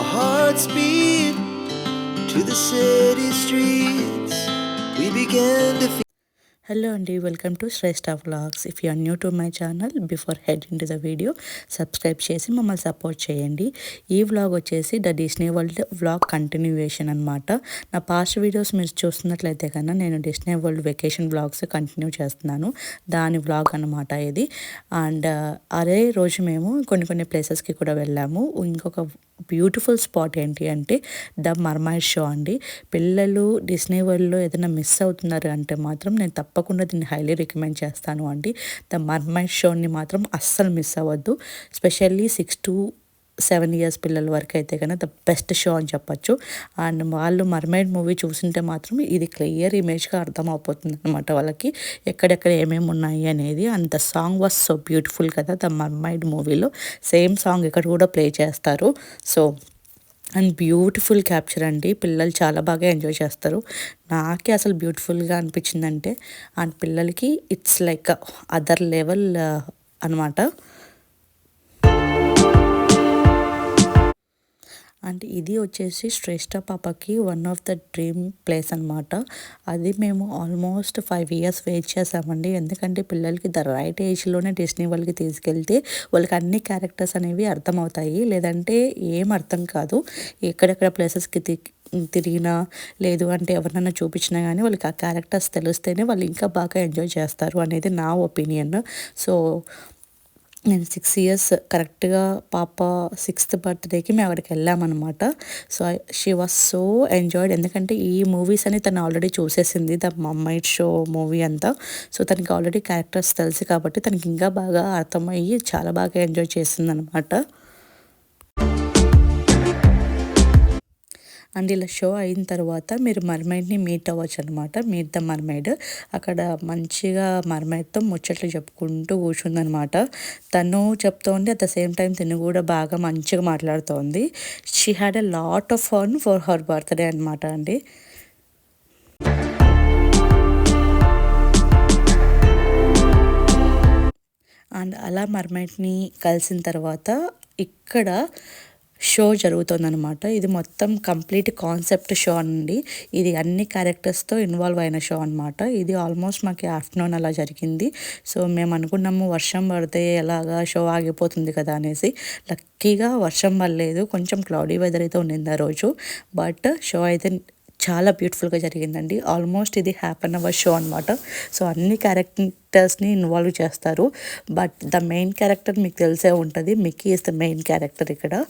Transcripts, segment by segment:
Our hearts beat to the city streets. We began to feel. Hello అండి, welcome to Shrestha Vlogs. If you are new to my channel, before heading to the video, subscribe చేసి మమ్మల్ని support చేయండి. ఈ vlog వచ్చేసి the Disney World vlog continuation అనమాట. నా past videos మీరు చూస్తున్నట్లయితే కన్నా నేను Disney World vacation vlogs continue చేస్తున్నాను. దాని వ్లాగ్ అనమాట ఇది. అండ్ అదే రోజు మేము కొన్ని ప్లేసెస్కి కూడా వెళ్ళాము. ఇంకొక బ్యూటిఫుల్ స్పాట్ ఏంటి అంటే ద మర్మైడ్ షో అండి. పిల్లలు డిస్నీ వరల్డ్లో ఏదైనా మిస్ అవుతున్నారు అంటే మాత్రం నేను తప్పకుండా దీన్ని హైలీ రికమెండ్ చేస్తాను అండి. ద మర్మైడ్ షోని మాత్రం అస్సలు మిస్ అవ్వద్దు. స్పెషల్లీ 6 to 7 years పిల్లల వరకు అయితే కనుక ద బెస్ట్ షో అని చెప్పచ్చు. అండ్ వాళ్ళు మర్మైడ్ మూవీ చూసింటే మాత్రం ఇది క్లియర్ ఇమేజ్గా అర్థమైపోతుంది అనమాట వాళ్ళకి, ఎక్కడెక్కడ ఏమేమి ఉన్నాయి అనేది. And the song was so beautiful కదా, ద మర్మైడ్ మూవీలో సేమ్ సాంగ్ ఇక్కడ కూడా ప్లే చేస్తారు. సో అండ్ బ్యూటిఫుల్ క్యాప్చర్ అండి, పిల్లలు చాలా బాగా ఎంజాయ్ చేస్తారు. నాకే అసలు బ్యూటిఫుల్గా అనిపించిందంటే, అండ్ పిల్లలకి ఇట్స్ లైక్ అదర్ లెవెల్ అనమాట. అండ్ ఇది వచ్చేసి శ్రేష్ఠ పాపకి one of the dream place అనమాట. అది మేము ఆల్మోస్ట్ 5 years వెయిట్ చేసామండి. ఎందుకంటే పిల్లలకి ద రైట్ ఏజ్లోనే డిస్నీ వాళ్ళకి తీసుకెళ్తే వాళ్ళకి అన్ని క్యారెక్టర్స్ అనేవి అర్థమవుతాయి, లేదంటే ఏం అర్థం కాదు. ఎక్కడెక్కడ ప్లేసెస్కి తిరిగినా లేదు అంటే ఎవరినైనా చూపించినా కానీ వాళ్ళకి ఆ క్యారెక్టర్స్ తెలిస్తేనే వాళ్ళు ఇంకా బాగా ఎంజాయ్ చేస్తారు అనేది నా ఒపీనియన్. సో నేను 6 years కరెక్ట్గా పాప 6th birthday మేము అక్కడికి వెళ్ళామన్నమాట. So she was so enjoyed, ఎందుకంటే ఈ మూవీస్ అని తను ఆల్రెడీ చూసేసింది, ద మర్మైడ్ షో మూవీ అంతా. సో తనకి ఆల్రెడీ క్యారెక్టర్స్ తెలుసు కాబట్టి తనకి ఇంకా బాగా అర్థమయ్యి చాలా బాగా ఎంజాయ్ చేసింది అనమాట. అండ్ ఇలా షో అయిన తర్వాత మీరు మర్మైడ్ని మీట్ అవ్వచ్చు అనమాట. Meet the mermaid. అక్కడ మంచిగా మర్మైడ్తో ముచ్చట్లు చెప్పుకుంటూ కూర్చుందనమాట. తను చెప్తోంది, అట్ ద సేమ్ టైం తిను కూడా బాగా మంచిగా మాట్లాడుతోంది. She had a lot of fun for her birthday అనమాట అండి. అండ్ అలా మర్మైడ్ని కలిసిన తర్వాత ఇక్కడ షో జరుగుతుందనమాట. ఇది మొత్తం కంప్లీట్ కాన్సెప్ట్ షో అండి. ఇది అన్ని క్యారెక్టర్స్తో ఇన్వాల్వ్ అయిన షో అనమాట. ఇది ఆల్మోస్ట్ మాకు ఆఫ్టర్నూన్ అలా జరిగింది. సో మేము అనుకున్నాము వర్షం పడితే ఎలాగా షో ఆగిపోతుంది కదా అనేసి. లక్కీగా వర్షం పడలేదు, కొంచెం క్లౌడీ వెదర్ అయితే ఉండింది ఆ రోజు. బట్ షో అయితే చాలా బ్యూటిఫుల్గా జరిగిందండి. ఆల్మోస్ట్ ఇది 1/2 hour షో అనమాట. సో అన్ని క్యారెక్టర్స్ని ఇన్వాల్వ్ చేస్తారు. బట్ ద మెయిన్ క్యారెక్టర్ మీకు తెలిసే ఉంటుంది, Mickey is the main character ఇక్కడ.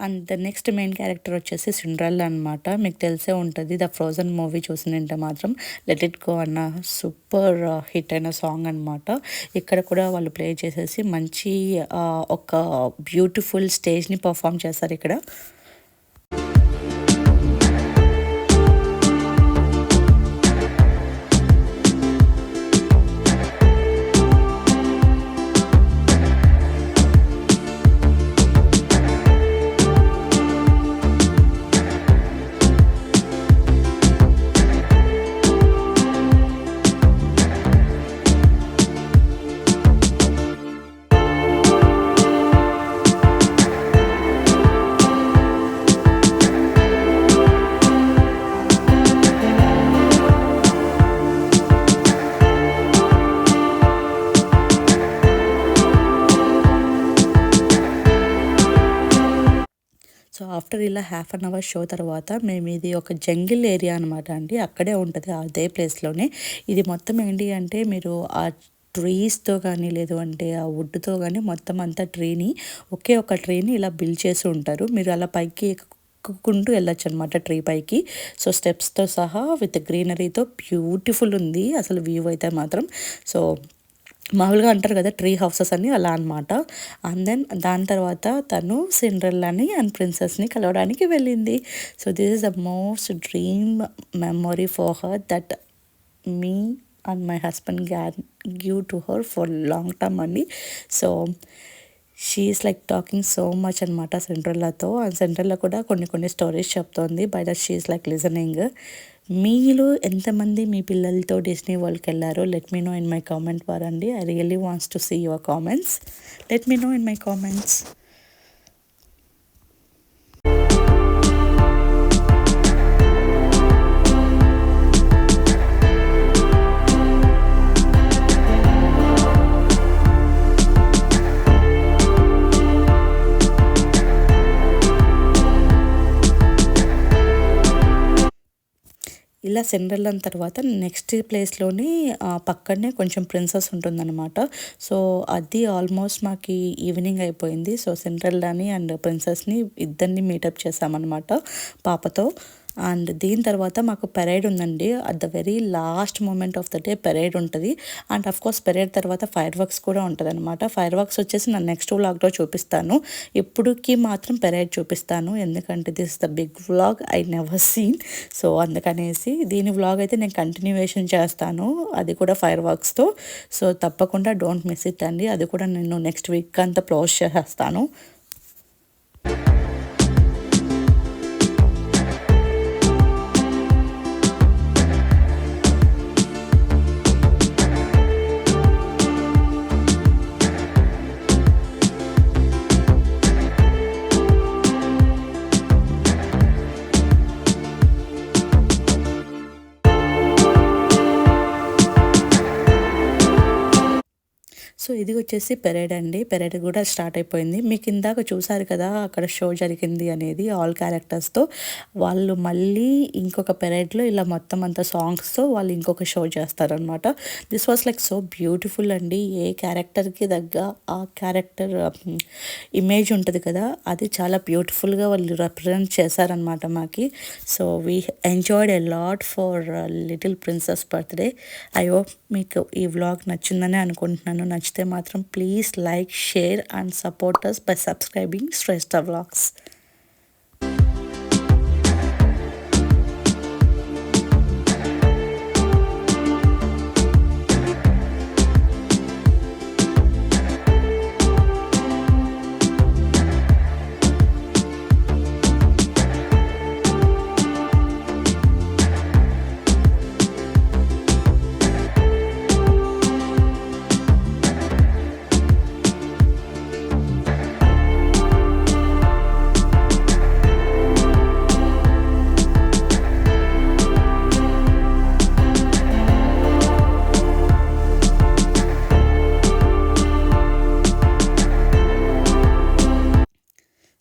And the next main character వచ్చేసి సిండ్రెల్లా అనమాట. మీకు తెలిసే ఉంటుంది, ద ఫ్రోజన్ మూవీ చూసిందంటే మాత్రం లెట్ ఇట్ గో అన్న సూపర్ హిట్ అయిన సాంగ్ అనమాట. ఇక్కడ కూడా వాళ్ళు ప్లే చేసేసి మంచి ఒక బ్యూటిఫుల్ స్టేజ్ని పర్ఫామ్ చేస్తారు ఇక్కడ. సో ఆఫ్టర్ ఇలా 1/2 hour షో తర్వాత మేము ఇది ఒక జంగిల్ ఏరియా అనమాట అండి. అక్కడే ఉంటుంది, అదే ప్లేస్లోనే. ఇది మొత్తం ఏంటి అంటే మీరు ఆ ట్రీస్తో కానీ లేదు అంటే ఆ వుడ్తో కానీ మొత్తం అంతా ఒకే ఒక ట్రీని ఇలా బిల్డ్ చేసి ఉంటారు. మీరు అలా పైకి ఎక్కుకుంటూ వెళ్ళొచ్చు అనమాట ట్రీ పైకి. సో స్టెప్స్తో సహా విత్ గ్రీనరీతో బ్యూటిఫుల్ ఉంది అసలు వ్యూ అయితే మాత్రం. సో మామూలుగా అంటారు కదా ట్రీ హౌసెస్ అని, అలా అనమాట. అండ్ దెన్ దాని తర్వాత తను సిండ్రెల్లాని అండ్ ప్రిన్సెస్ని కలవడానికి వెళ్ళింది. So this is the most dream memory for her that me and my husband give to her for long term అండి. So she is like talking so much అనమాట సెంట్రల్లాతో. అండ్ సెంట్రల్లో కూడా కొన్ని స్టోరీస్ చెప్తోంది, by that she is like listening. మీలో ఎంతమంది మీ పిల్లలతో డిస్నీ వరల్డ్కి వెళ్ళారో let me know in my comment bar అండి. I really wants to see your comments. Let me know in my comments. ఇలా సిండ్రెల్లా తర్వాత నెక్స్ట్ ప్లేస్లోని పక్కనే కొంచెం ప్రిన్సెస్ ఉంటుందన్నమాట. సో అది ఆల్మోస్ట్ మాకు ఈవినింగ్ అయిపోయింది. సో సిండ్రెల్లాని అండ్ ప్రిన్సెస్ని ఇద్దరిని మీటప్ చేసామన్నమాట పాపతో. అండ్ దీని తర్వాత మాకు పెరేడ్ ఉందండి. At the very last moment of the day parade ఉంటుంది. అండ్ కోర్స్ పెరేడ్ తర్వాత ఫైర్ వర్క్స్ కూడా ఉంటుంది అనమాట. ఫైర్ వర్క్స్ వచ్చేసి నేను నెక్స్ట్ వ్లాగ్లో చూపిస్తాను. ఇప్పుడుకి మాత్రం పెరేడ్ చూపిస్తాను, ఎందుకంటే this the big vlog I never seen. So అందుకనేసి దీని వ్లాగ్ అయితే నేను కంటిన్యూవేషన్ చేస్తాను, అది కూడా ఫైర్ వర్క్స్తో. సో తప్పకుండా డోంట్ మిస్ ఇట్ అండి. అది కూడా నేను నెక్స్ట్ వీక్ అంతా పోస్ట్ చేసేస్తాను. సో ఇది వచ్చేసి పెరేడ్ అండి. పెరేడ్ కూడా స్టార్ట్ అయిపోయింది. మీకు ఇందాక చూసారు కదా అక్కడ షో జరిగింది అనేది, ఆల్ క్యారెక్టర్స్తో. వాళ్ళు మళ్ళీ ఇంకొక పెరేడ్లో ఇలా మొత్తం అంతా సాంగ్స్తో వాళ్ళు ఇంకొక షో చేస్తారనమాట. This was like so beautiful అండి. ఏ క్యారెక్టర్కి తగ్గ ఆ క్యారెక్టర్ ఇమేజ్ ఉంటుంది కదా, అది చాలా బ్యూటిఫుల్గా వాళ్ళు రిప్రజెంట్ చేశారనమాట మాకి. So we enjoyed a lot for little princess birthday. I hope మీకు ఈ వ్లాగ్ నచ్చిందని అనుకుంటున్నాను. నచ్చితే మాత్రం please like, share and support us by subscribing Shrestha Vlogs.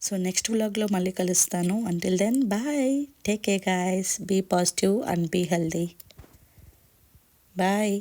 So next వ్లాగ్లో మళ్ళీ కలుస్తాను. Until then bye, take care guys, be positive and be healthy. Bye.